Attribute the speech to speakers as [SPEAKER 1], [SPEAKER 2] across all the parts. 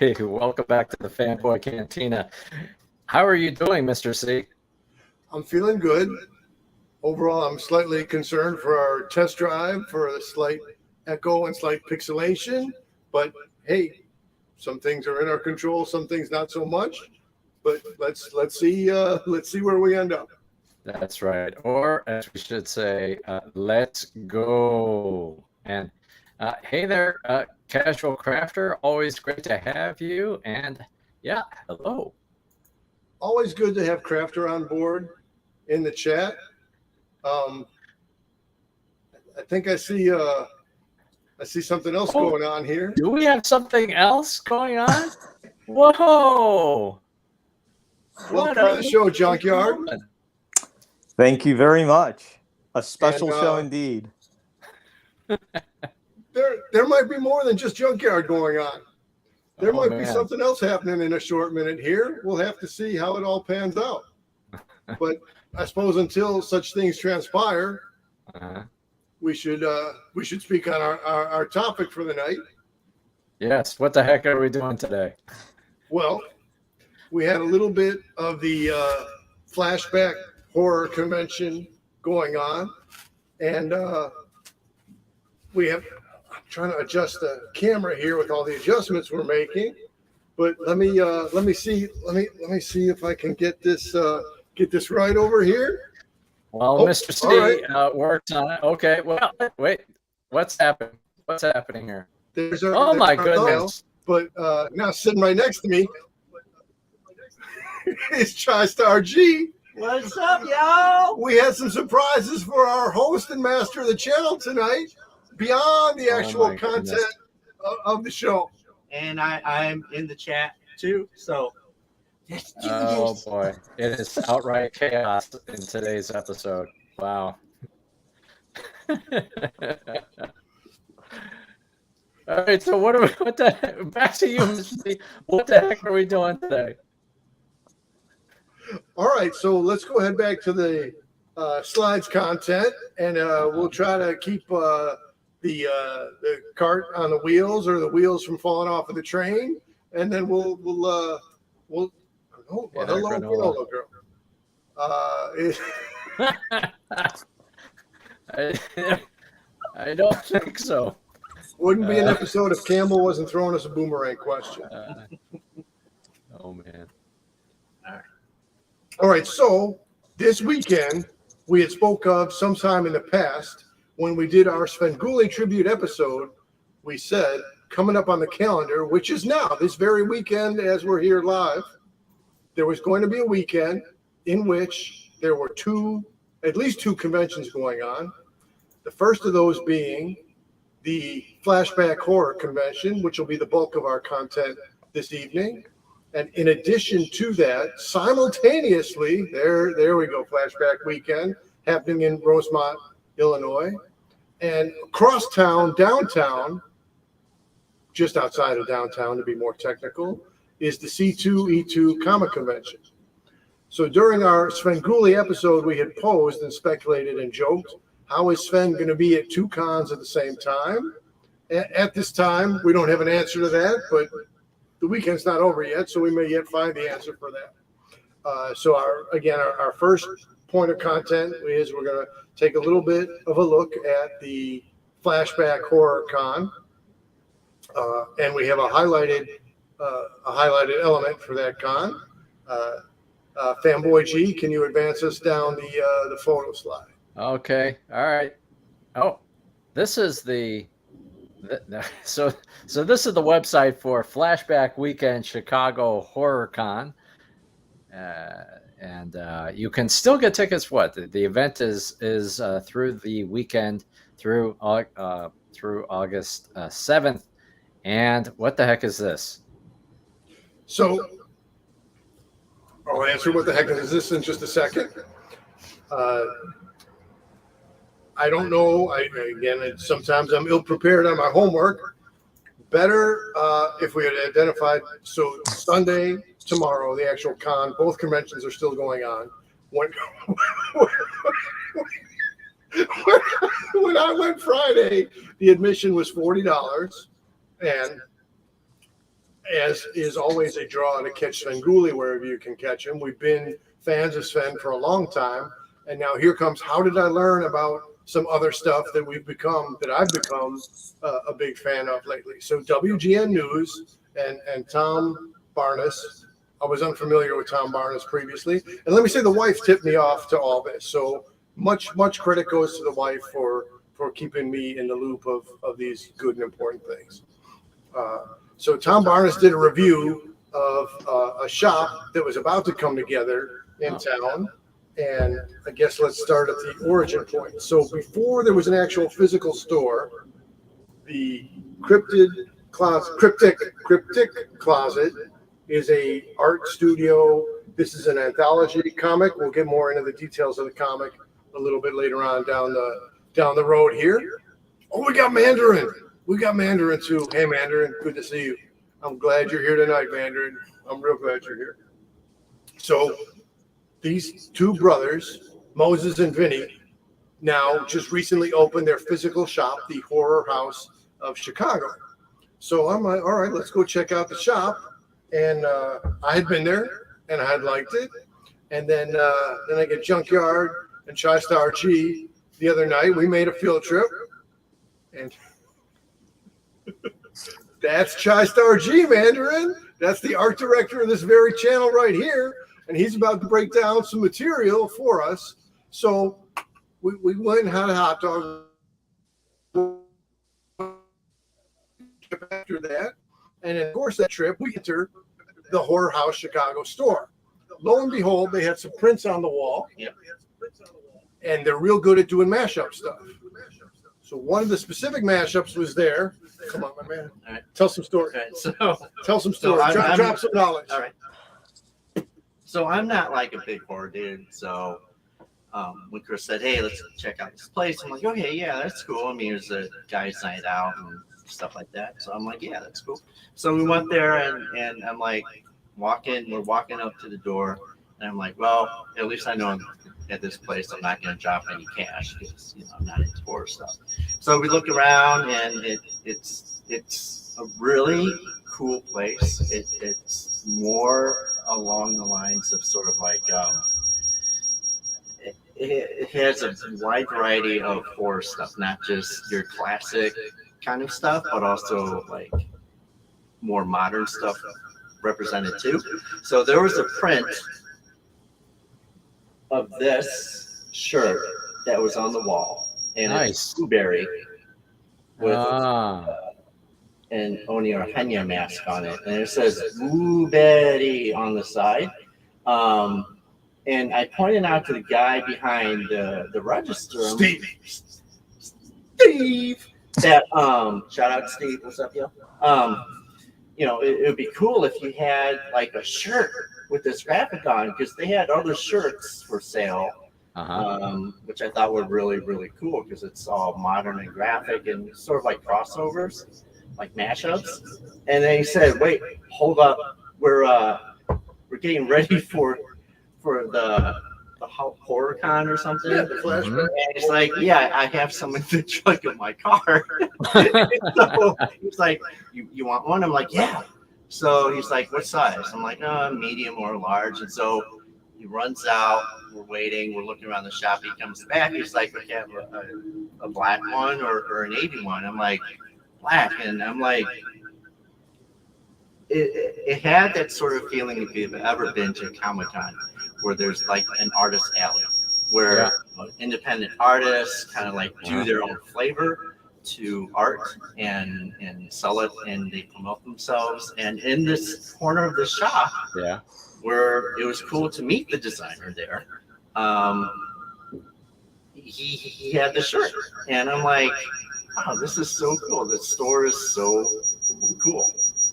[SPEAKER 1] Hey, welcome back to the Fanboy Cantina. How are you doing, Mr. C?
[SPEAKER 2] I'm feeling good. Overall, I'm slightly concerned for our test drive for the slight echo and slight pixelation. But hey, some things are in our control, some things not so much. But let's see where we end up.
[SPEAKER 1] That's right. Or as we should say, let's go. And hey there, Casual Crafter. Always great to have you. And yeah, hello.
[SPEAKER 2] Always good to have Crafter on board in the chat. I think I see something else going on here.
[SPEAKER 1] Do we have something else going on? Whoa!
[SPEAKER 2] Welcome to the show, Junkyard.
[SPEAKER 3] Thank you very much. A special show indeed.
[SPEAKER 2] There might be more than just Junkyard going on. There might be something else happening in a short minute here. We'll have to see how it all pans out. But I suppose until such things transpire, we should speak on our topic for the night.
[SPEAKER 1] Yes. What the heck are we doing today?
[SPEAKER 2] Well, we had a little bit of the Flashback Horror Convention going on, and we have. I'm trying to adjust the camera here with all the adjustments we're making, but let me see if I can get this right over here.
[SPEAKER 1] Well, Mr. C worked on it. Okay. Well, wait. What's happening? What's happening here? My goodness!
[SPEAKER 2] But now sitting right next to me is TriStar G.
[SPEAKER 4] What's up, y'all?
[SPEAKER 2] We had some surprises for our host and master of the channel tonight, beyond the actual content of the show.
[SPEAKER 4] And I'm in the chat too, so let's do
[SPEAKER 1] this. Boy, it is outright chaos in today's episode. Wow. All right, so back to you, Mr. C. What the heck are we doing today?
[SPEAKER 2] All right, so let's go ahead back to the slides content, and we'll try to keep the cart on the wheels, or the wheels from falling off of the train, and then we'll hello girl.
[SPEAKER 1] I don't think so.
[SPEAKER 2] Wouldn't be an episode if Campbell wasn't throwing us a boomerang question.
[SPEAKER 1] Oh man.
[SPEAKER 2] All right, so this weekend we had spoke of sometime in the past when we did our Svengoolie tribute episode. We said coming up on the calendar, which is now this very weekend as we're here live, there was going to be a weekend in which there were at least two conventions going on. The first of those being the Flashback Horror Convention, which will be the bulk of our content this evening. And in addition to that, simultaneously, there we go, Flashback Weekend, happening in Rosemont, Illinois. And across town, downtown, just outside of downtown to be more technical, is the C2E2 Comic Convention. So during our Svengoolie episode, we had posed and speculated and joked, how is Sven going to be at two cons at the same time? At this time, we don't have an answer to that, but the weekend's not over yet, so we may yet find the answer for that. So our first point of content is we're going to take a little bit of a look at the Flashback Horror Con, and we have a highlighted element for that con. Fanboy G, can you advance us down the photo slide?
[SPEAKER 1] Okay. All right. Oh, this is so this is the website for Flashback Weekend Chicago Horror Con, and you can still get tickets. The event is through the weekend through August 7th. And what the heck is this?
[SPEAKER 2] So I'll answer what the heck is this in just a second. I don't know. Sometimes I'm ill-prepared on my homework. Better if we had identified. So Sunday, tomorrow, the actual con, both conventions are still going on. When I went Friday, the admission was $40, and as is always a draw to catch Svengoolie wherever you can catch him. We've been fans of Sven for a long time, and now here comes how did I learn about some other stuff that I've become a big fan of lately. So WGN News and Tom Barnes. I was unfamiliar with Tom Barnes previously, and let me say the wife tipped me off to all this. So much credit goes to the wife for keeping me in the loop of these good and important things. So Tom Barnes did a review of a shop that was about to come together in town. And I guess let's start at the origin point. So before there was an actual physical store, the Cryptic Closet is a art studio. This is an anthology comic. We'll get more into the details of the comic a little bit later on down the road here. Oh, we got Mandarin. We got Mandarin too. Hey, Mandarin, good to see you. I'm glad you're here tonight, Mandarin. I'm real glad you're here. So these two brothers, Moses and Vinny, now just recently opened their physical shop, the Horror House of Chicago. So I'm like, all right, let's go check out the shop. And I had been there and I had liked it. And then I get Junkyard and TriStar G the other night. We made a field trip. And that's TriStar G, Mandarin. That's the art director of this very channel right here. And he's about to break down some material for us. So we went and had a hot dog after that. And of course, that trip, we entered the Horror House Chicago store. Lo and behold, they had some prints on the wall.
[SPEAKER 4] Yep.
[SPEAKER 2] And they're real good at doing mashup stuff. So one of the specific mashups was there. Come on, my man.
[SPEAKER 4] All right.
[SPEAKER 2] Tell some stories.
[SPEAKER 4] All right,
[SPEAKER 2] Tell some stories. Drop some knowledge.
[SPEAKER 4] All right. So I'm not like a big horror dude. So when Chris said, "Hey, let's check out this place," I'm like, "Okay, yeah, that's cool." I mean, there's a guy's night out and stuff like that. So I'm like, "Yeah, that's cool." So we went there, and I'm like, we're walking up to the door, and I'm like, "Well, at least I know at this place I'm not going to drop any cash because I'm not into horror stuff." So we look around, and it's a really cool place. It's more along the lines of sort of like it has a wide variety of horror stuff, not just your classic kind of stuff, but also like more modern stuff represented too. So there was a print of this shirt that was on the wall, and it's Blueberry with an Oni or Henya mask on it, and it says Blueberry on the side. And I pointed out to the guy behind the register, Steve, that shout out Steve, what's up, yo? It would be cool if you had like a shirt with this graphic on, because they had other shirts for sale, which I thought were really, really cool because it's all modern and graphic and sort of like crossovers, like mashups. And then he said, "Wait, hold up, we're getting ready for the Horror Con or something."
[SPEAKER 2] Yeah, the Flashback.
[SPEAKER 4] And he's like, "Yeah, I have some in the trunk of my car." So he's like, you want one? I'm like, "Yeah." So he's like, "What size?" I'm like, medium or large." And so he runs out. We're waiting. We're looking around the shop. He comes back. He's like, "We have a black one or a navy one." I'm like, "Black." And I'm like, it had that sort of feeling if you've ever been to Comic-Con, where there's like an artist alley where independent artists kind of like do their own flavor to art and sell it, and they promote themselves. And in this corner of the shop, where it was cool to meet the designer there, he had the shirt, and I'm like, "Wow, this is so cool. The store is so cool."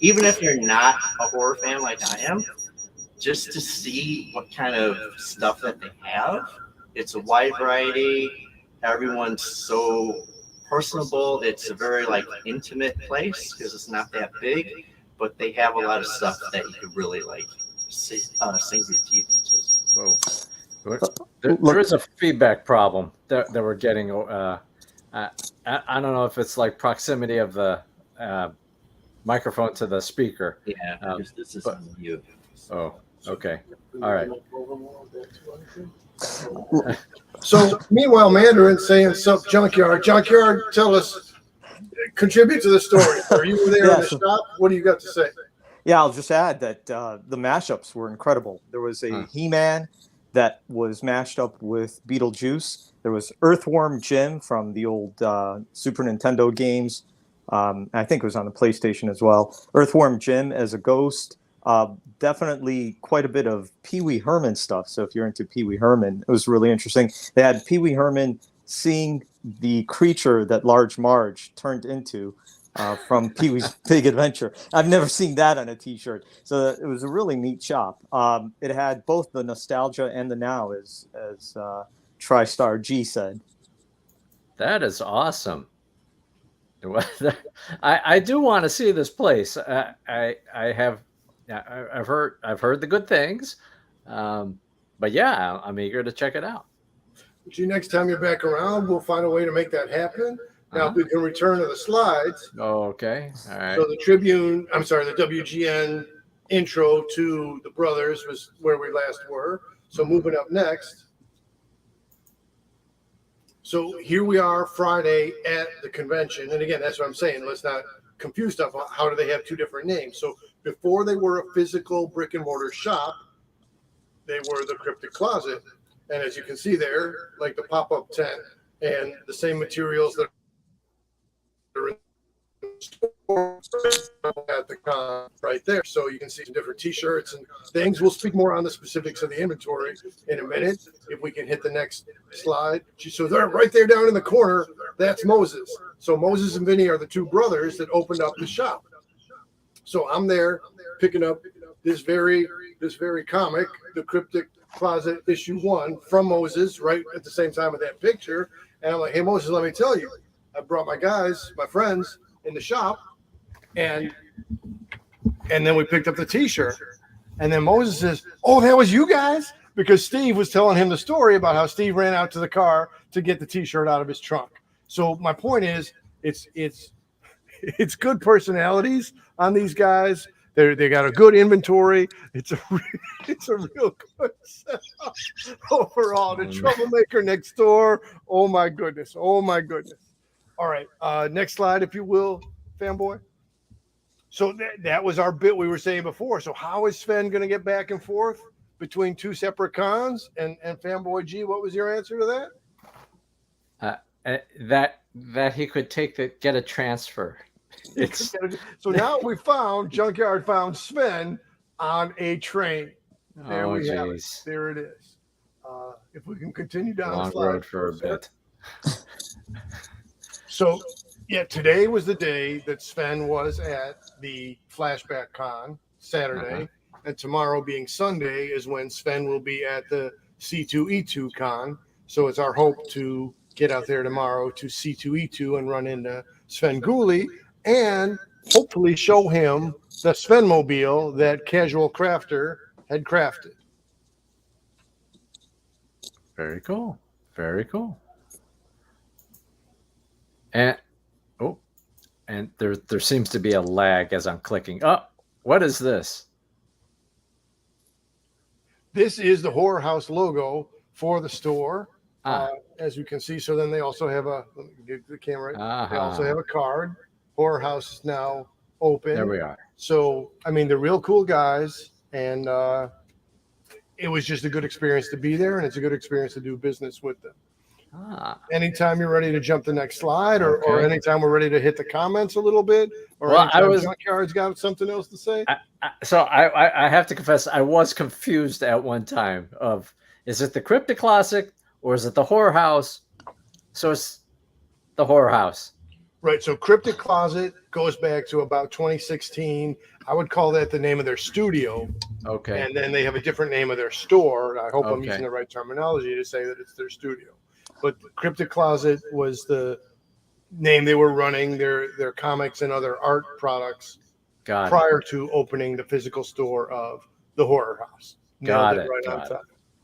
[SPEAKER 4] Even if you're not a horror fan like I am, just to see what kind of stuff that they have. It's a wide variety. Everyone's so personable. It's a very like intimate place because it's not that big, but they have a lot of stuff that you could really like sink your teeth into.
[SPEAKER 1] Whoa. There is a feedback problem that we're getting. I don't know if it's like proximity of the microphone to the speaker.
[SPEAKER 4] Yeah, because this is
[SPEAKER 1] but-
[SPEAKER 4] on mute.
[SPEAKER 1] Oh, okay. All right.
[SPEAKER 2] So meanwhile, Mandarin's saying, "Sup, Junkyard? Junkyard, tell us, contribute to the story. Are you there in the
[SPEAKER 3] Yes.
[SPEAKER 2] shop? What do you got to say?"
[SPEAKER 3] Yeah, I'll just add that the mashups were incredible. There was a He-Man that was mashed up with Beetlejuice. There was Earthworm Jim from the old Super Nintendo games. I think it was on the PlayStation as well. Earthworm Jim as a ghost. Definitely quite a bit of Pee Wee Herman stuff. So if you're into Pee Wee Herman, it was really interesting. They had Pee Wee Herman seeing the creature that Large Marge turned into from Pee Wee's Big Adventure. I've never seen that on a T-shirt. So it was a really neat shop. It had both the nostalgia and the now, as TriStar G said.
[SPEAKER 1] That is awesome. I do want to see this place. I've heard the good things, but yeah, I'm eager to check it out.
[SPEAKER 2] Gee, next time you're back around, we'll find a way to make that happen. Now, if we can return to the slides.
[SPEAKER 1] Oh, okay. All right.
[SPEAKER 2] So the the WGN intro to the brothers was where we last were. So moving up next. So here we are Friday at the convention. And again, that's what I'm saying. Let's not confuse stuff. How do they have two different names? So before they were a physical brick and mortar shop, they were the Cryptic Closet. And as you can see there, like the pop-up tent and the same materials that are in the store at the con right there. So you can see some different t-shirts and things. We'll speak more on the specifics of the inventory in a minute if we can hit the next slide. So they're right there down in the corner. That's Moses. So Moses and Vinny are the two brothers that opened up the shop. So I'm there picking up this very comic, the Cryptic Closet issue 1 from Moses, right at the same time of that picture. And I'm like, "Hey Moses, let me tell you, I brought my guys, my friends in the shop, and then we picked up the t-shirt." And then Moses says, "Oh, that was you guys?" Because Steve was telling him the story about how Steve ran out to the car to get the t-shirt out of his trunk. So my point is, it's good personalities on these guys. They got a good inventory. It's a real good setup overall. The troublemaker next door. Oh my goodness. All right. Next slide, if you will, Fanboy. So that was our bit we were saying before. So how is Sven going to get back and forth between two separate cons? And Fanboy G, what was your answer to
[SPEAKER 1] that? That he could get a transfer.
[SPEAKER 2] So now we found Junkyard found Sven on a train. There we have it. There it is. If we can continue down
[SPEAKER 1] long
[SPEAKER 2] the slide
[SPEAKER 1] road for a bit.
[SPEAKER 2] So yeah, today was the day that Sven was at the Flashback Con, Saturday, and tomorrow being Sunday is when Sven will be at the C2E2 Con. So it's our hope to get out there tomorrow to C2E2 and run into Sven Gulli and hopefully show him the Svenmobile that Casual Crafter had crafted.
[SPEAKER 1] Very cool. Very cool. And there seems to be a lag as I'm clicking. Oh, what is this?
[SPEAKER 2] This is the Horror House logo for the store, as you can see. So then they also have let me get the camera. They also have a card. Horror House is now open.
[SPEAKER 1] There we are. So,
[SPEAKER 2] I mean, they're real cool guys, and it was just a good experience to be there, and it's a good experience to do business with them. Anytime you're ready to jump the next slide, or anytime we're ready to hit the comments a little bit, or Junkyard's got something else to say.
[SPEAKER 1] I have to confess, I was confused at one time of, is it the Cryptic Closet or is it the Horror House? So it's the Horror House.
[SPEAKER 2] Right. So Cryptic Closet goes back to about 2016. I would call that the name of their studio.
[SPEAKER 1] Okay.
[SPEAKER 2] And then they have a different name of their store. I hope I'm using the right terminology to say that it's their studio. But Cryptic Closet was the name they were running their comics and other art products prior to opening the physical store of the Horror House.
[SPEAKER 1] Got it.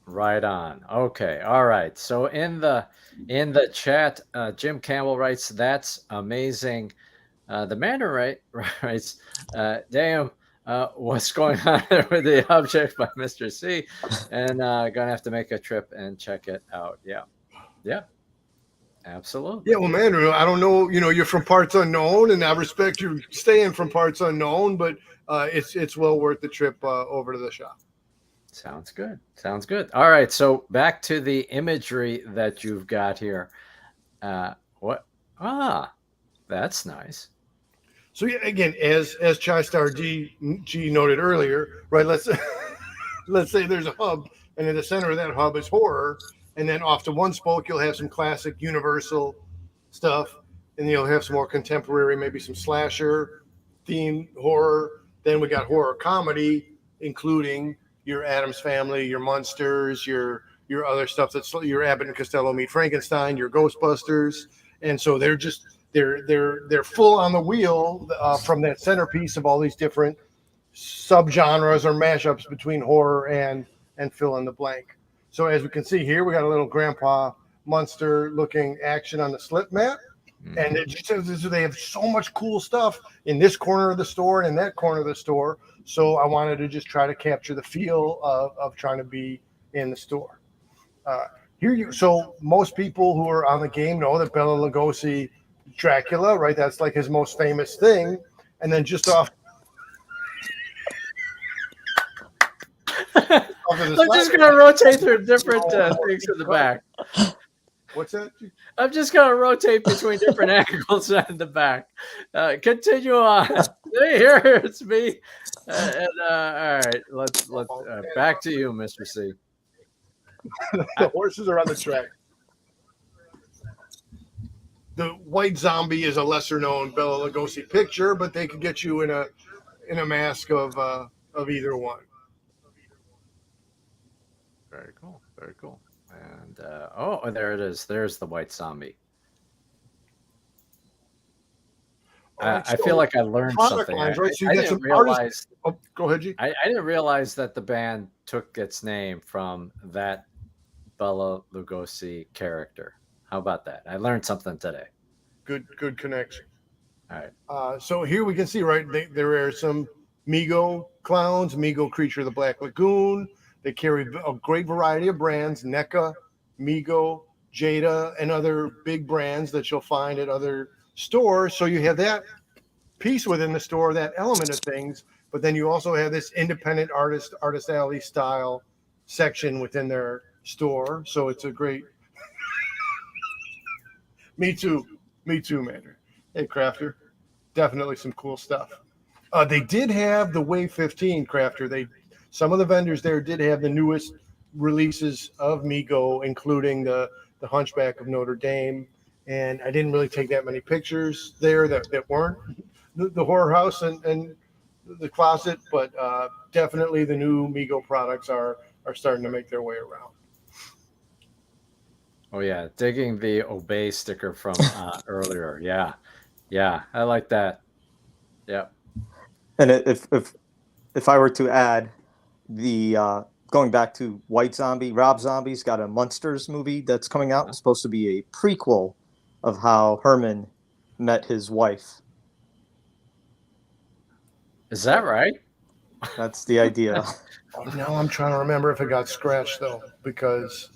[SPEAKER 1] Right on. Okay. All right. So in the chat, Jim Campbell writes, "That's amazing. The Mandarin writes, damn, what's going on there with the object by Mr. C? And gonna have to make a trip and check it out. Yeah. Yeah. Absolutely.
[SPEAKER 2] Yeah, well, man, I don't know. You're from parts unknown, and I respect you staying from parts unknown, but it's well worth the trip over to the shop.
[SPEAKER 1] Sounds good. Sounds good. All right. So back to the imagery that you've got here. What? That's nice.
[SPEAKER 2] So yeah, again, as Chai Star G noted earlier, right? Let's say there's a hub, and in the center of that hub is horror, and then off to one spoke you'll have some classic Universal stuff, and you'll have some more contemporary, maybe some slasher themed horror. Then we got horror comedy, including your Addams Family, your Munsters, your other stuff that's your Abbott and Costello Meet Frankenstein, your Ghostbusters, and so they're full on the wheel from that centerpiece of all these different subgenres or mashups between horror and fill in the blank. So as we can see here, we got a little Grandpa Munster looking action on the slip mat. And it just says they have so much cool stuff in this corner of the store and in that corner of the store. So I wanted to just try to capture the feel of trying to be in the store. So most people who are on the game know that Bela Lugosi Dracula, right? That's like his most famous thing. And then just off.
[SPEAKER 1] I'm just going to rotate through different things in the back.
[SPEAKER 2] What's that?
[SPEAKER 1] I'm just going to rotate between different angles in the back. Continue on. Here it's me. All right, let's back to you, Mr. C.
[SPEAKER 2] The horses are on the track. The White Zombie is a lesser known Bela Lugosi picture, but they could get you in a mask of either one.
[SPEAKER 1] Very cool. Very cool. And there it is. There's the White Zombie. I feel like I learned something.
[SPEAKER 2] Lines, right? So
[SPEAKER 1] I didn't realize.
[SPEAKER 2] Go ahead, G.
[SPEAKER 1] I didn't realize that the band took its name from that Bela Lugosi character. How about that? I learned something today.
[SPEAKER 2] Good connection.
[SPEAKER 1] All right.
[SPEAKER 2] So here we can see, right, there are some Mego clowns, Mego Creature of the Black Lagoon. They carry a great variety of brands, Neca, Mego, Jada, and other big brands that you'll find at other stores. So you have that piece within the store, that element of things, but then you also have this independent artist alley style section within their store. So it's a great. Me too, man. Hey, Crafter, definitely some cool stuff. They did have the Wave 15 Crafter. Some of the vendors there did have the newest releases of Mego, including the Hunchback of Notre Dame. And I didn't really take that many pictures there that weren't the horror house and the closet, but definitely the new Mego products are starting to make their way around.
[SPEAKER 1] Oh yeah, digging the Obey sticker from earlier. Yeah, I like that. Yeah.
[SPEAKER 3] And if I were to add the going back to White Zombie, Rob Zombie's got a Munsters movie that's coming out. It's supposed to be a prequel of how Herman met his wife.
[SPEAKER 1] Is that right?
[SPEAKER 3] That's the idea.
[SPEAKER 2] Now I'm trying to remember if it got scratched though, because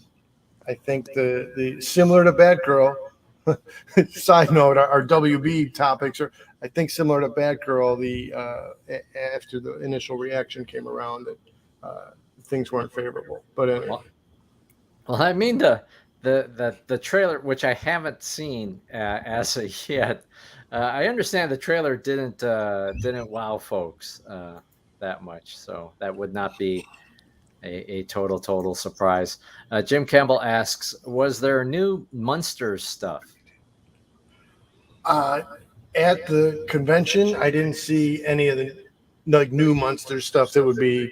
[SPEAKER 2] I think the similar to Batgirl. Side note: our WB topics are, I think, similar to Batgirl. After the initial reaction came around, that things weren't favorable. But anyway.
[SPEAKER 1] Well, I mean the trailer, which I haven't seen as of yet. I understand the trailer didn't wow folks that much, so that would not be a total surprise. Jim Campbell asks, was there new Munsters stuff?
[SPEAKER 2] At the convention, I didn't see any of the new Munsters stuff that would be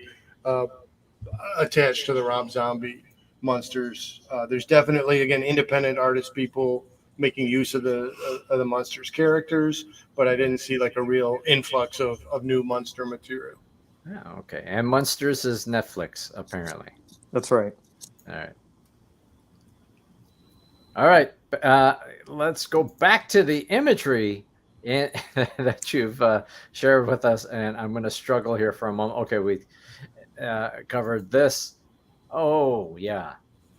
[SPEAKER 2] attached to the Rob Zombie Munsters. There's definitely, again, independent artist people making use of the Munsters characters, but I didn't see like a real influx of new Munster material.
[SPEAKER 1] Yeah, okay. And Munsters is Netflix, apparently.
[SPEAKER 3] That's right.
[SPEAKER 1] All right. Let's go back to the imagery that you've shared with us, and I'm going to struggle here for a moment. Okay, we covered this. Oh yeah.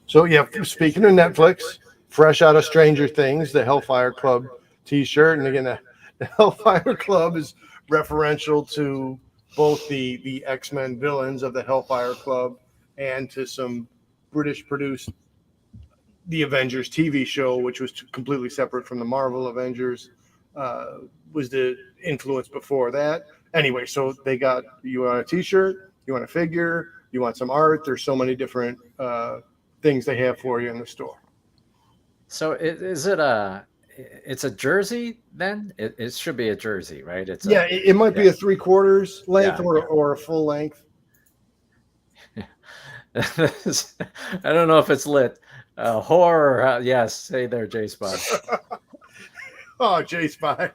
[SPEAKER 2] So yeah, speaking of Netflix, fresh out of Stranger Things, the Hellfire Club T-shirt, and again, the Hellfire Club is referential to both the X-Men villains of the Hellfire Club and to some British produced the Avengers TV show, which was completely separate from the Marvel Avengers, was the influence before that. Anyway, so they got, you want a T-shirt, you want a figure, you want some art. There's so many different things they have for you in the store.
[SPEAKER 1] So is it it's a jersey then? It should be a jersey, right?
[SPEAKER 2] It might be a 3/4 length or a full length.
[SPEAKER 1] I don't know if it's lit. Horror, yes. Hey there, J Spot.
[SPEAKER 2] Oh, J Spot.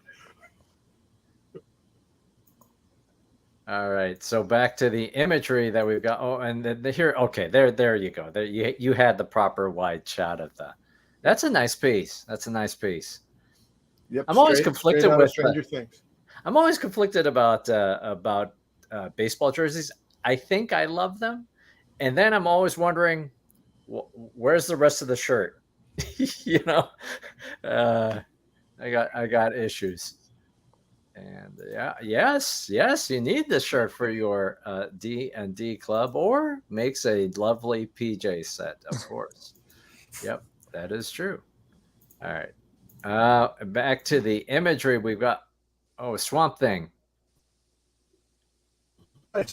[SPEAKER 1] All right, so back to the imagery that we've got. Oh, and here, okay, there you go. There you had the proper wide shot of that. That's a nice piece. That's a nice piece.
[SPEAKER 2] Yep.
[SPEAKER 1] I'm always conflicted with
[SPEAKER 2] Stranger Things.
[SPEAKER 1] I'm always conflicted about baseball jerseys. I think I love them, and then I'm always wondering, where's the rest of the shirt? You know, I got issues. And yes, you need this shirt for your D&D club, or makes a lovely PJ set, of course. Yep, that is true. All right, back to the imagery. We've got Swamp Thing.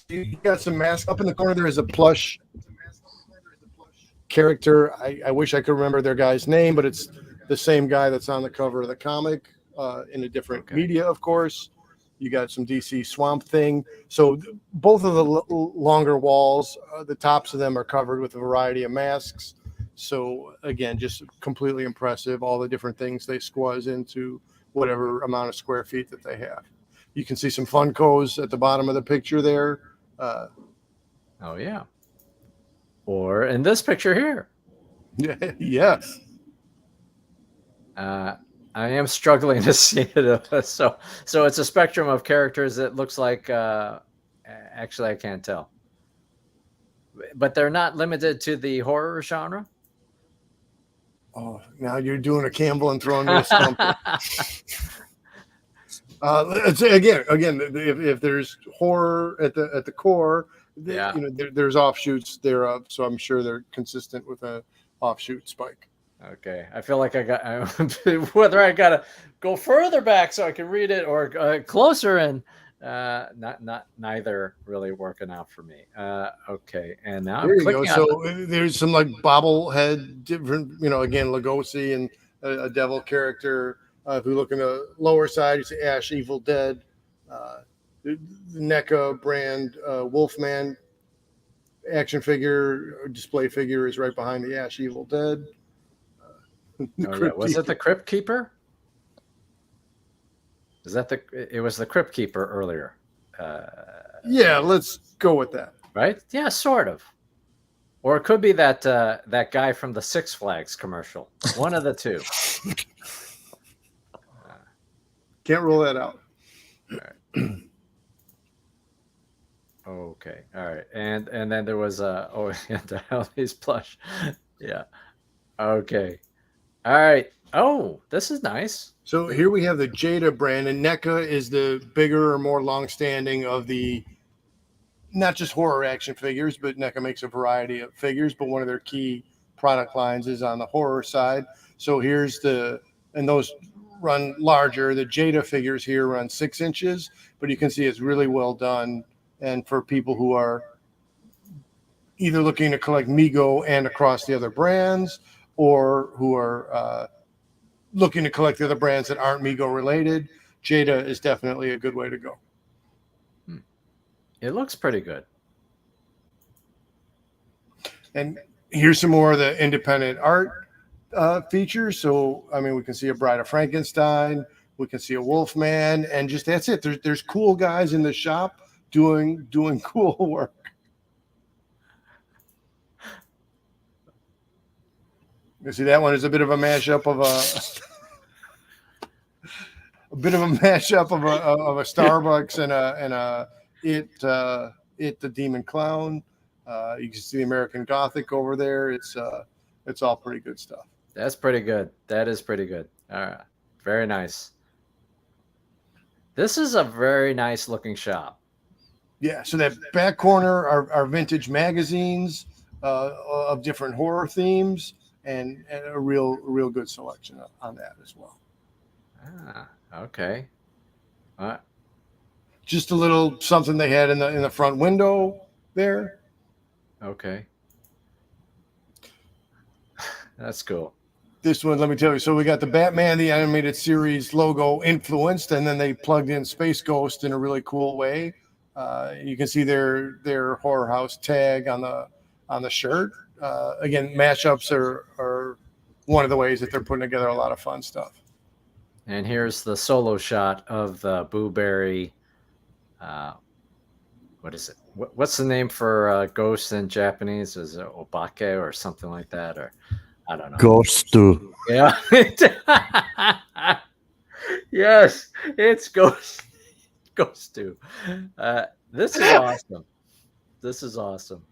[SPEAKER 2] You got some masks up in the corner. There is a plush character. I wish I could remember their guy's name, but it's the same guy that's on the cover of the comic. In a different media, of course. You got some DC Swamp Thing. So both of the longer walls, the tops of them are covered with a variety of masks. So again, just completely impressive. All the different things they squeeze into whatever amount of square feet that they have. You can see some Funkos at the bottom of the picture there.
[SPEAKER 1] Oh yeah. Or in this picture here.
[SPEAKER 2] Yes.
[SPEAKER 1] I am struggling to see it. So it's a spectrum of characters. It looks like, actually, I can't tell. But they're not limited to the horror genre?
[SPEAKER 2] Oh, now you're doing a Campbell and throwing me a stump. Again, if there's horror at the core, there's offshoots thereof. So I'm sure they're consistent with a offshoot spike.
[SPEAKER 1] Okay, I feel like I got whether I gotta go further back so I can read it or closer, and neither really working out for me. Okay, and now
[SPEAKER 2] there you go. So there's some like bobblehead, different, again, Lugosi and a devil character. If we look in the lower side, you see Ash Evil Dead, the Neca brand Wolfman action figure or display figure is right behind the Ash Evil Dead.
[SPEAKER 1] Was it the Crypt Keeper? Is that it was the Crypt Keeper earlier?
[SPEAKER 2] Yeah, let's go with that.
[SPEAKER 1] Right? Yeah, sort of. Or it could be that that guy from the Six Flags commercial. One of the two.
[SPEAKER 2] Can't rule that out.
[SPEAKER 1] All right. Okay. All right. And then there was the Hell's plush. Yeah. Okay. All right. Oh, this is nice.
[SPEAKER 2] So here we have the Jada brand, and Neca is the bigger or more long-standing of the not just horror action figures, but Neca makes a variety of figures, but one of their key product lines is on the horror side. So and those run larger. The Jada figures here run 6 inches, but you can see it's really well done. And for people who are either looking to collect Mego and across the other brands, or who are looking to collect the other brands that aren't Mego related, Jada is definitely a good way to go.
[SPEAKER 1] It looks pretty good.
[SPEAKER 2] And here's some more of the independent art features. So, I mean, we can see a Bride of Frankenstein, we can see a Wolfman, and just that's it. There's cool guys in the shop doing cool work. You see that one is a bit of a mashup of a bit of a mashup of a Starbucks and a it the Demon Clown. You can see the American Gothic over there. It's all pretty good stuff.
[SPEAKER 1] That's pretty good. That is pretty good. All right. Very nice. This is a very nice looking shop.
[SPEAKER 2] Yeah. So that back corner are vintage magazines of different horror themes and a real good selection on that as well.
[SPEAKER 1] Ah, okay.
[SPEAKER 2] Just a little something they had in the front window there.
[SPEAKER 1] Okay. That's cool.
[SPEAKER 2] This one, let me tell you. So we got the Batman the Animated Series logo influenced, and then they plugged in Space Ghost in a really cool way. You can see their horror house tag on the shirt. Again, mashups are one of the ways that they're putting together a lot of fun stuff.
[SPEAKER 1] And here's the solo shot of the Boo Berry. What is it? What's the name for ghost in Japanese? Is it obake or something like that? Or I don't know.
[SPEAKER 5] Ghostu.
[SPEAKER 1] Yeah. Yes, it's Ghost. Ghostu. This is awesome. This is awesome.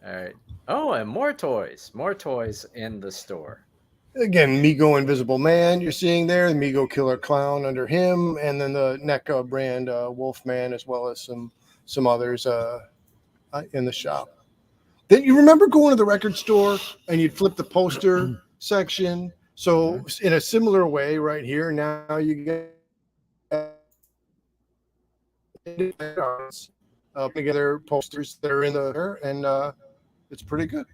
[SPEAKER 1] All right. Oh, and more toys. More toys in the store.
[SPEAKER 2] Again, Mego Invisible Man you're seeing there, the Mego Killer Clown under him, and then the Neca brand Wolfman, as well as some others in the shop. Then you remember going to the record store and you'd flip the poster section. So in a similar way, right here now you get together posters that are in there, and it's pretty good.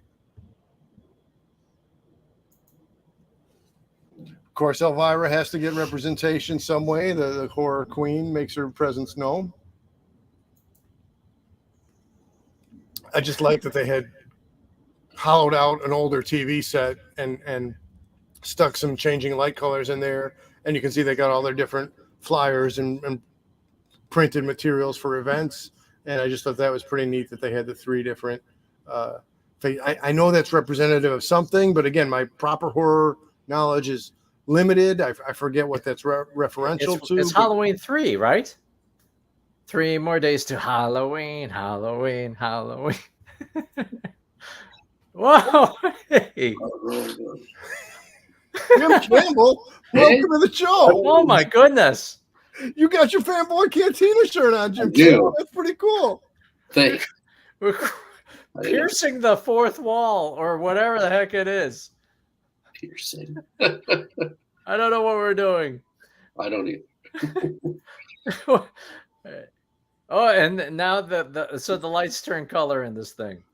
[SPEAKER 2] Of course, Elvira has to get representation some way. The horror queen makes her presence known. I just like that they had hollowed out an older TV set and stuck some changing light colors in there. And you can see they got all their different flyers and printed materials for events. And I just thought that was pretty neat that they had the three different. I know that's representative of something, but again, my proper horror knowledge is limited. I forget what that's referential to.
[SPEAKER 1] It's Halloween 3, right? 3 more days to Halloween, Halloween, Halloween. Whoa! Hey.
[SPEAKER 2] Jim Campbell, welcome to the show.
[SPEAKER 1] Oh my goodness!
[SPEAKER 2] You got your Fanboy Cantina shirt on, Jim
[SPEAKER 6] do.
[SPEAKER 2] Campbell. That's pretty cool.
[SPEAKER 6] Thanks.
[SPEAKER 1] We're piercing the fourth wall, or whatever the heck it is.
[SPEAKER 6] Piercing.
[SPEAKER 1] I don't know what we're doing.
[SPEAKER 6] I don't either.
[SPEAKER 1] Oh, and now so the lights turn color in this thing.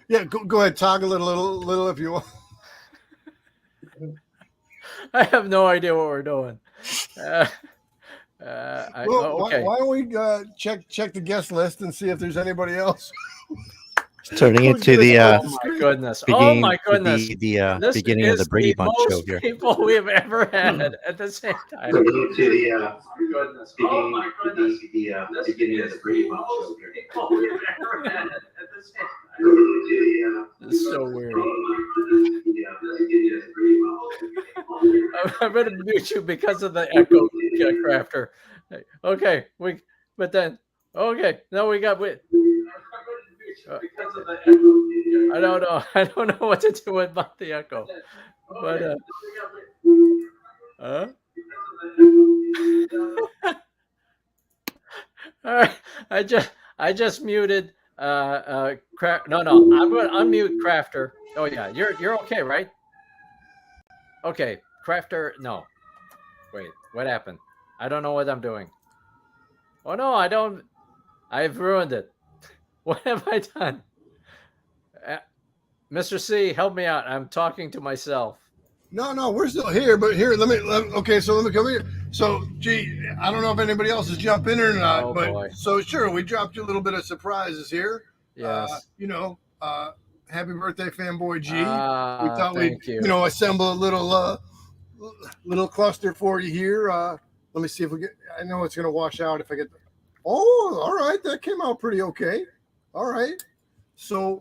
[SPEAKER 2] Yeah, go ahead, toggle it a little if you want.
[SPEAKER 1] I have no idea what we're doing. Okay.
[SPEAKER 2] Why don't we check the guest list and see if there's anybody else?
[SPEAKER 5] Turning into the
[SPEAKER 1] Oh my goodness! Oh my goodness!
[SPEAKER 5] the beginning of the Brady Bunch show here.
[SPEAKER 1] People we have ever had at the same time.
[SPEAKER 6] Turning into the
[SPEAKER 1] Goodness! Oh my goodness!
[SPEAKER 6] the beginning of the Brady Bunch show here.
[SPEAKER 1] People we have ever had at the same time. It's so weird. I'm going to mute you because of the echo, Crafter. Okay, but then no, we got because of the echo. I don't know. I don't know what to do about the echo. But all right. I just muted No, I'm going to unmute Crafter. Oh yeah, you're okay, right? Okay, Crafter. No. Wait, what happened? I don't know what I'm doing. Oh no, I don't. I've ruined it. What have I done? Mr. C, help me out. I'm talking to myself.
[SPEAKER 2] No, we're still here, but here, let me come here. So, gee, I don't know if anybody else is jumping in or not,
[SPEAKER 1] boy.
[SPEAKER 2] So sure, we dropped you a little bit of surprises here.
[SPEAKER 1] Yes.
[SPEAKER 2] Happy birthday, Fanboy G. We thought
[SPEAKER 1] thank
[SPEAKER 2] we'd,
[SPEAKER 1] you.
[SPEAKER 2] assemble a little cluster for you here. Let me see if we get. I know it's gonna wash out if I get. Oh, all right, that came out pretty okay. All right, so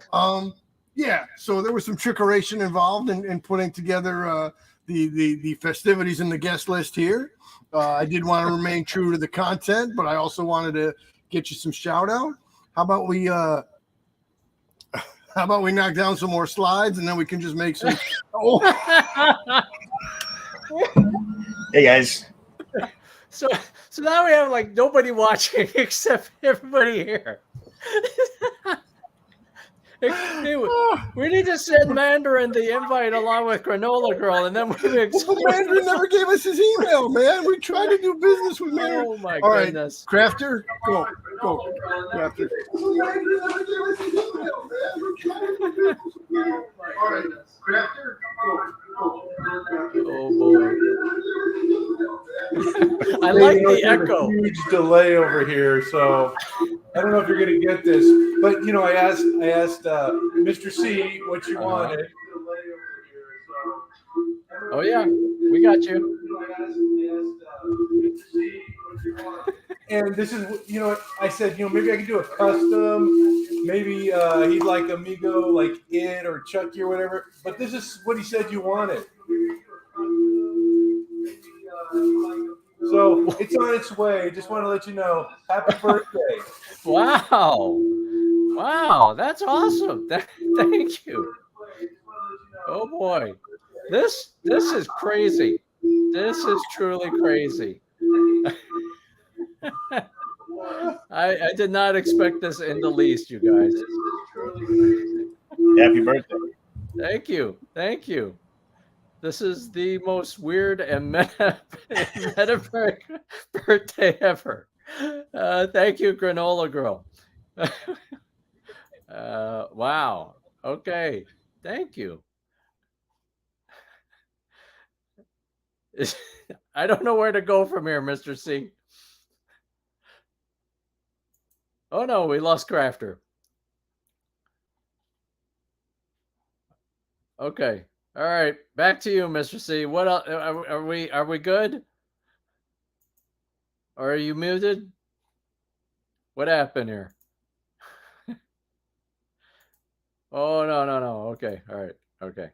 [SPEAKER 2] yeah, so there was some trickeration involved in putting together the festivities in the guest list here. I did want to remain true to the content, but I also wanted to get you some shout out. How about we knock down some more slides and then we can just make some.
[SPEAKER 3] Hey guys.
[SPEAKER 1] So now we have like nobody watching except everybody here. We need to send Mandarin the invite along with Granola Girl, and then we
[SPEAKER 2] Mandarin never gave us his email, man. We tried to do business with Mandarin.
[SPEAKER 1] Oh my
[SPEAKER 2] All right,
[SPEAKER 1] goodness.
[SPEAKER 2] Crafter, go, Crafter. Mandarin never gave us his email, man. We tried to do business with Mandarin. All right, Crafter, go.
[SPEAKER 1] Oh boy. I like the echo.
[SPEAKER 7] Huge delay over here, so I don't know if you're gonna get this, but I asked Mr. C what you wanted.
[SPEAKER 1] Oh yeah, we got you.
[SPEAKER 7] And this is, I said, maybe I could do a custom. Maybe he'd like Amigo, like It or Chucky or whatever. But this is what he said you wanted. So it's on its way. Just want to let you know. Happy birthday.
[SPEAKER 1] Wow, that's awesome. Thank you. Oh boy. This is crazy. This is truly crazy. I did not expect this in the least, you guys.
[SPEAKER 3] Happy birthday.
[SPEAKER 1] Thank you. This is the most weird and metaphoric birthday ever. Thank you, Granola Girl. Wow. Okay. Thank you. I don't know where to go from here, Mr. C. Oh no, we lost Crafter. Okay. All right. Back to you, Mr. C. What else? Are we good? Or are you muted? What happened here? Oh no. Okay. All right. Okay.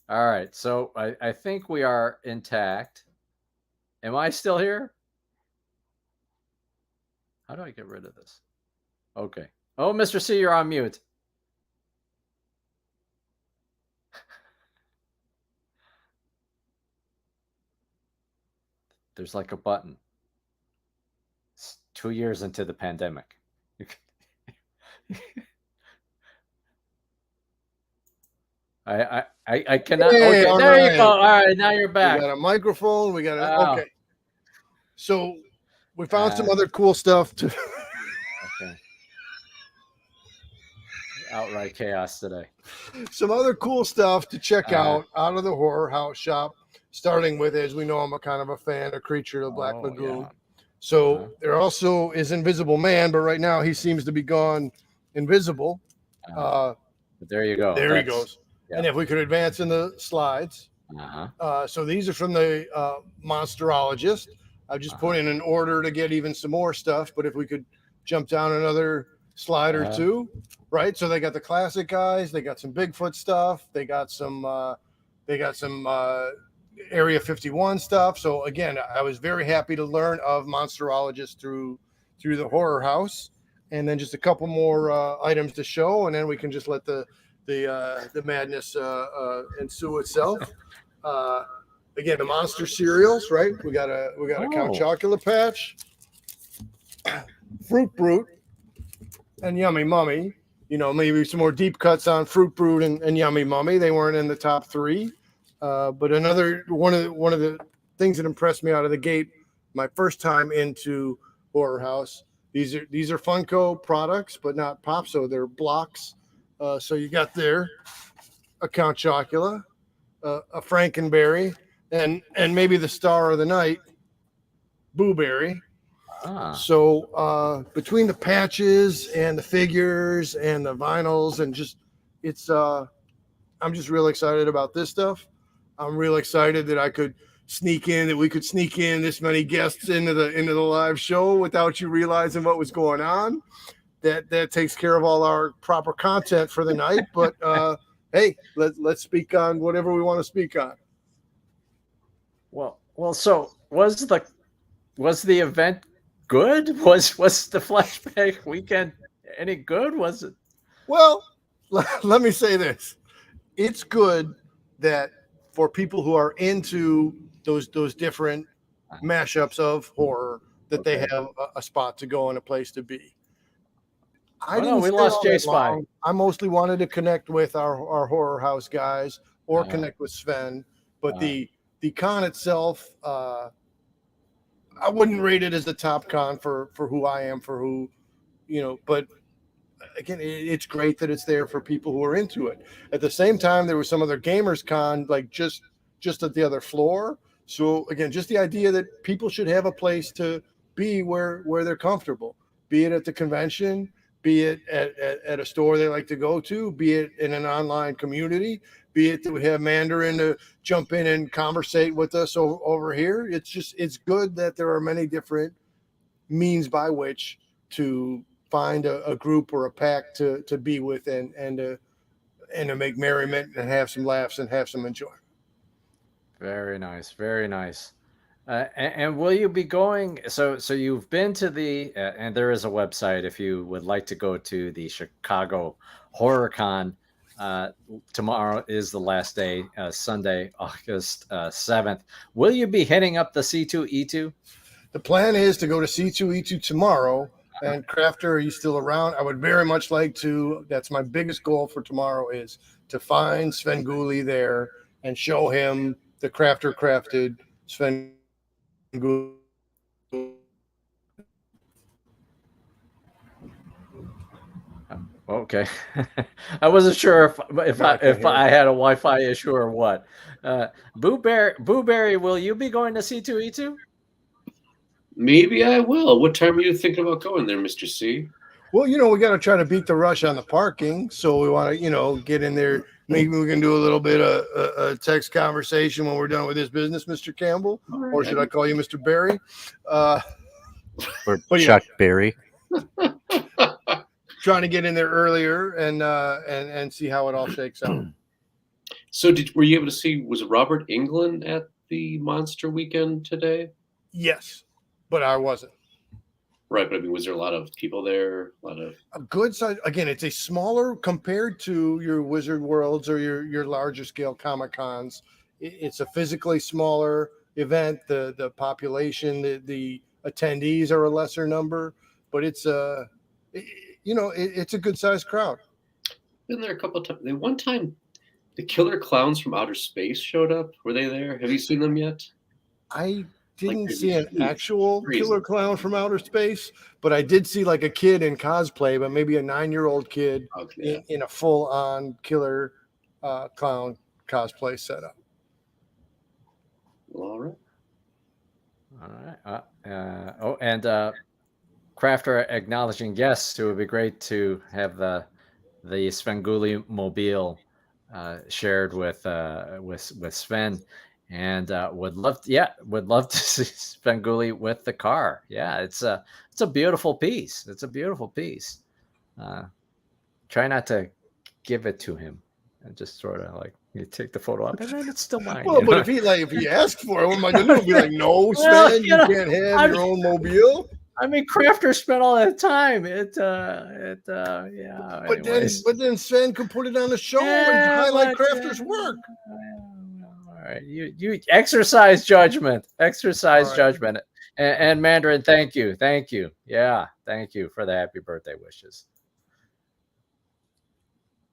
[SPEAKER 1] All right. So I think we are intact. Am I still here? How do I get rid of this? Okay. Oh, Mr. C, you're on mute. There's like a button. It's 2 years into the pandemic. I cannot.
[SPEAKER 2] Hey,
[SPEAKER 1] okay, there you go. All right, now you're back.
[SPEAKER 2] We got a microphone. We got
[SPEAKER 1] Wow.
[SPEAKER 2] okay. So we found some other cool stuff to.
[SPEAKER 1] Okay. Outright chaos today.
[SPEAKER 2] Some other cool stuff to check out of the horror house shop. Starting with, as we know, I'm a kind of a fan of Creature of Black Lagoon.
[SPEAKER 1] Yeah.
[SPEAKER 2] So there also is Invisible Man, but right now he seems to be gone invisible.
[SPEAKER 1] But there you go.
[SPEAKER 2] There he goes.
[SPEAKER 1] Yeah.
[SPEAKER 2] And if we could advance in the slides. So these are from the Monsterologist. I've just put in an order to get even some more stuff, but if we could jump down another slide or two, right? So they got the classic guys, they got some Bigfoot stuff, they got some Area 51 stuff. So again, I was very happy to learn of Monsterologist through the horror house, and then just a couple more items to show, and then we can just let the madness ensue itself. Again, the monster cereals, right? We got a Count Chocula patch, Fruit Brute, and Yummy Mummy. Maybe some more deep cuts on Fruit Brute and Yummy Mummy. They weren't in the top three. But another one of the things that impressed me out of the gate, my first time into Horror House. These are Funko products, but not pop, so they're blocks. So you got there a Count Chocula, a Frankenberry, and maybe the star of the night, Boo Berry. So between the patches and the figures and the vinyls and just I'm just real excited about this stuff. I'm real excited that we could sneak in this many guests into the live show without you realizing what was going on. That takes care of all our proper content for the night. But hey, let's speak on whatever we want to speak on.
[SPEAKER 1] Well. So was the event good? Was the flashback weekend any good? Was it?
[SPEAKER 2] Well, let me say this. It's good that for people who are into those different mashups of horror that they
[SPEAKER 1] Okay.
[SPEAKER 2] have a spot to go and a place to be. I
[SPEAKER 1] Oh no,
[SPEAKER 2] didn't
[SPEAKER 1] we
[SPEAKER 2] stay
[SPEAKER 1] lost
[SPEAKER 2] all
[SPEAKER 1] J
[SPEAKER 2] that
[SPEAKER 1] Spy.
[SPEAKER 2] long. I mostly wanted to connect with our horror house guys or
[SPEAKER 1] Uh-huh.
[SPEAKER 2] connect with Sven. But
[SPEAKER 1] Uh-huh.
[SPEAKER 2] the con itself, I wouldn't rate it as the top con for who I am, for who, but again, it's great that it's there for people who are into it. At the same time, there was some other gamers con, like just at the other floor. So again, just the idea that people should have a place to be where they're comfortable, be it at the convention, be it at a store they like to go to, be it in an online community, be it that we have Mandarin to jump in and conversate with us over here. It's good that there are many different means by which to find a group or a pack to be with and to make merriment and have some laughs and have some enjoyment.
[SPEAKER 1] Very nice, very nice. And will you be going? So you've been to and there is a website if you would like to go to the Chicago Horror Con. Tomorrow is the last day, Sunday, August 7th. Will you be hitting up the C2E2?
[SPEAKER 2] The plan is to go to C2E2 tomorrow. And Crafter, are you still around? I would very much like to. That's my biggest goal for tomorrow, is to find Sven Gulli there and show him the Crafter crafted Sven Gulli.
[SPEAKER 1] Okay, I wasn't sure if I had a Wi-Fi issue or what. Booberry, will you be going to C2E2?
[SPEAKER 6] Maybe I will. What time are you thinking about going there, Mr. C?
[SPEAKER 2] Well, we got to try to beat the rush on the parking. So we want to, get in there. Maybe we can do a little bit of a text conversation when we're done with this business, Mr. Campbell.
[SPEAKER 6] Right.
[SPEAKER 2] Or should I call you Mr. Barry?
[SPEAKER 5] Or
[SPEAKER 2] But yeah.
[SPEAKER 5] Chuck Berry.
[SPEAKER 2] Trying to get in there earlier and see how it all shakes out.
[SPEAKER 6] So were you able to see, was Robert Englund at the Monster Weekend today?
[SPEAKER 2] Yes, but I wasn't.
[SPEAKER 6] Right, but I mean, was there a lot of people there?
[SPEAKER 2] A good size. Again, it's a smaller compared to your Wizard Worlds or your larger scale Comic Cons. It's a physically smaller event. The population, the attendees are a lesser number, but it's it's a good sized crowd.
[SPEAKER 6] Been there a couple of times. One time, the Killer Clowns from Outer Space showed up. Were they there? Have you seen them yet?
[SPEAKER 2] I didn't see an actual killer clown from outer space, but I did see like a kid in cosplay, but maybe a 9-year-old kid in a full-on killer clown cosplay setup.
[SPEAKER 6] All right.
[SPEAKER 1] And Crafter acknowledging yes, it would be great to have the Svengoolie mobile shared with Sven. And would love to see Svengoolie with the car. Yeah, it's a beautiful piece. It's a beautiful piece. Try not to give it to him, and just sort of like you take the photo up, and then it's still mine.
[SPEAKER 2] Well, but if he asks for it, what am I going to do? Be like, no, Sven, you can't have your own mobile.
[SPEAKER 1] I mean, Crafter spent all that time. Yeah.
[SPEAKER 2] But then Sven could put it on the show and highlight Crafter's work.
[SPEAKER 1] All right, you exercise judgment. Judgment. And Mandarin, thank you. Yeah, thank you for the happy birthday wishes.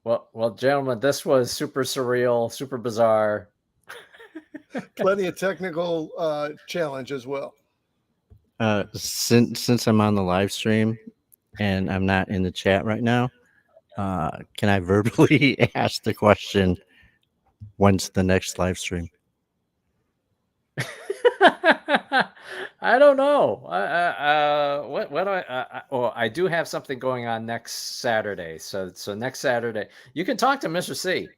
[SPEAKER 1] Well, gentlemen, this was super surreal, super bizarre.
[SPEAKER 2] Plenty of technical challenge as well.
[SPEAKER 5] Since I'm on the live stream and I'm not in the chat right now, can I verbally ask the question, when's the next live stream?
[SPEAKER 1] I don't know. I do have something going on next Saturday. So next Saturday, you can talk to Mr. C.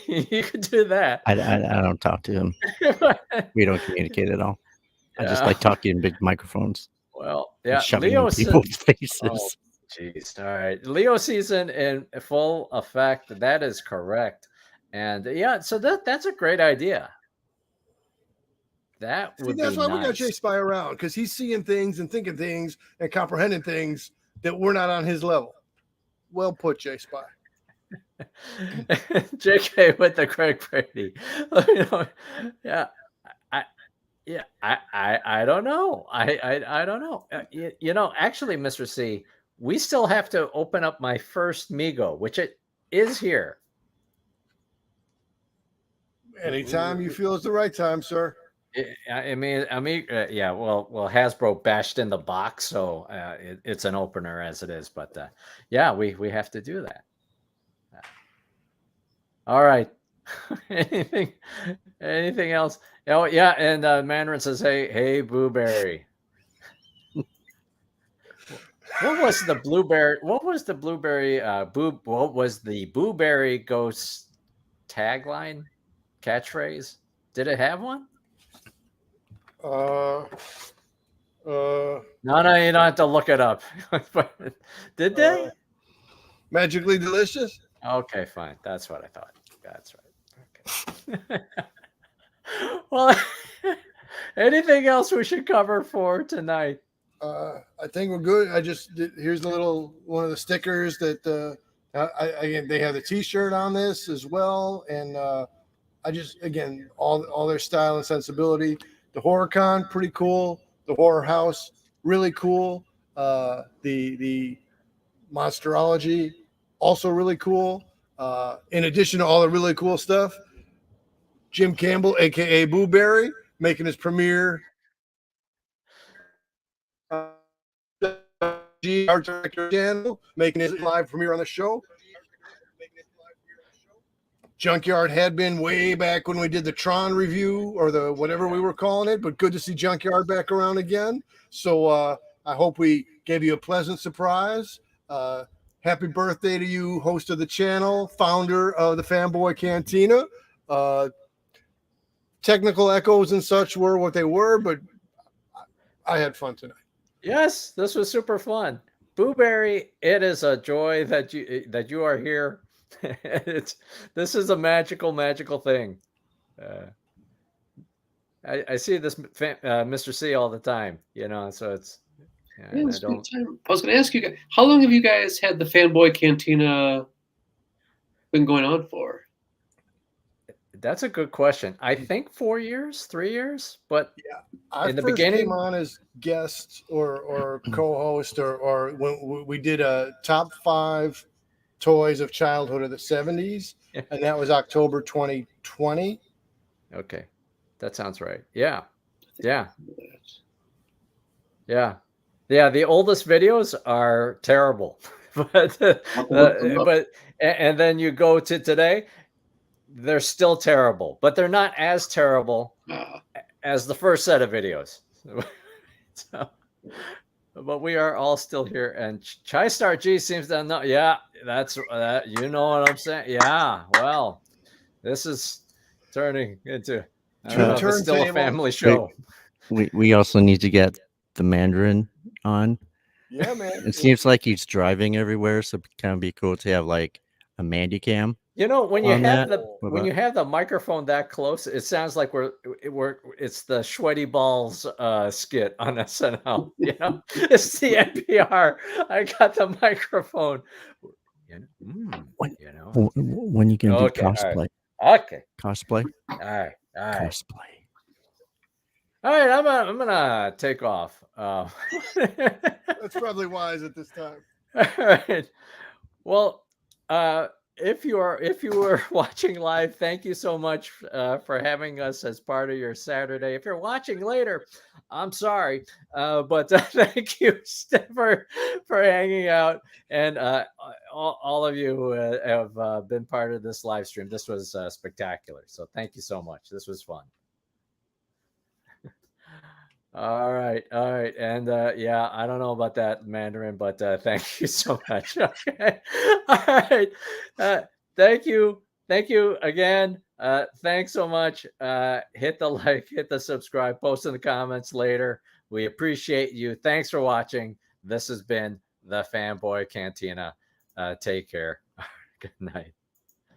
[SPEAKER 1] You can do that.
[SPEAKER 5] I don't talk to him. We don't communicate at all. I just like talking in big microphones.
[SPEAKER 1] Well, yeah,
[SPEAKER 5] Leo people's faces.
[SPEAKER 1] Oh, jeez. All right, Leo season in full effect. That is correct. And yeah, so that's a great idea. That
[SPEAKER 2] See,
[SPEAKER 1] would
[SPEAKER 2] that's
[SPEAKER 1] be
[SPEAKER 2] why we got
[SPEAKER 1] nice.
[SPEAKER 2] Jay Spy around, because he's seeing things and thinking things and comprehending things that we're not on his level. Well put, Jay Spy.
[SPEAKER 1] JK with the Craig Brady. You know, yeah, I don't know. I don't know. You know, actually, Mr. C, we still have to open up my first Migo, which it is here.
[SPEAKER 2] Anytime you feel it's the right time, sir.
[SPEAKER 1] I mean, yeah. Well, Hasbro bashed in the box, so it's an opener as it is. But yeah, we have to do that. All right. anything else? Oh yeah, and Mandarin says, hey, Blueberry. What was the blueberry? What was the blueberry? What was the Blueberry Ghost tagline, catchphrase? Did it have one?
[SPEAKER 2] Uh,
[SPEAKER 1] No, you don't have to look it up. Did they?
[SPEAKER 2] Magically delicious.
[SPEAKER 1] Okay, fine. That's what I thought. That's right. Okay. Well, anything else we should cover for tonight?
[SPEAKER 2] I think we're good. Here's a little one of the stickers that again, they have the T-shirt on this as well, and again all their style and sensibility. The Horror Con, pretty cool. The Horror House, really cool. The Monsterology, also really cool. In addition to all the really cool stuff, Jim Campbell, aka Blueberry, making his premiere. Art director channel, making his live premiere on the show. Junkyard had been way back when we did the Tron review or the whatever we were calling it, but good to see Junkyard back around again. So I hope we gave you a pleasant surprise. Happy birthday to you, host of the channel, founder of the Fanboy Cantina. Technical echoes and such were what they were, but I had fun tonight.
[SPEAKER 1] Yes, this was super fun. Blueberry, it is a joy that you are here. This is a magical thing. I see this Mr. C all the time, you know, so it's
[SPEAKER 6] I was going to ask you guys, how long have you guys had the Fanboy Cantina been going on for?
[SPEAKER 1] That's a good question. I think 4 years, 3 years, but
[SPEAKER 2] yeah, I
[SPEAKER 1] in the
[SPEAKER 2] first
[SPEAKER 1] beginning
[SPEAKER 2] came on as guest or co-host or when we did a top 5 toys of childhood of the 70s, and that was October 2020.
[SPEAKER 1] Okay, that sounds right. Yeah. The oldest videos are terrible, but and then you go to today, they're still terrible, but they're not as terrible as the first set of videos. So, but we are all still here, and Chai Star G seems to know. Yeah, that's you know what I'm saying. Yeah, well, this is turning into it's still a family show.
[SPEAKER 5] We also need to get the Mandarin on.
[SPEAKER 2] Yeah, man.
[SPEAKER 5] It seems like he's driving everywhere, so it can be cool to have like a Mandy cam.
[SPEAKER 1] You know, when you have the microphone that close, it sounds like it's the Sweaty Balls skit on SNL. You know, it's the NPR. I got the microphone.
[SPEAKER 5] When you can do cosplay.
[SPEAKER 1] Okay.
[SPEAKER 5] Cosplay.
[SPEAKER 1] All right.
[SPEAKER 5] Cosplay.
[SPEAKER 1] All right, I'm gonna take off.
[SPEAKER 2] That's probably wise at this time.
[SPEAKER 1] All right. Well, if you were watching live, thank you so much for having us as part of your Saturday. If you're watching later, I'm sorry, but thank you for hanging out, and all of you who have been part of this live stream. This was spectacular. So thank you so much. This was fun. All right, and yeah, I don't know about that, Mandarin, but thank you so much. Okay, all right, thank you again. Thanks so much. Hit the like, hit the subscribe, post in the comments later. We appreciate you. Thanks for watching. This has been the Fanboy Cantina. Take care. Good night.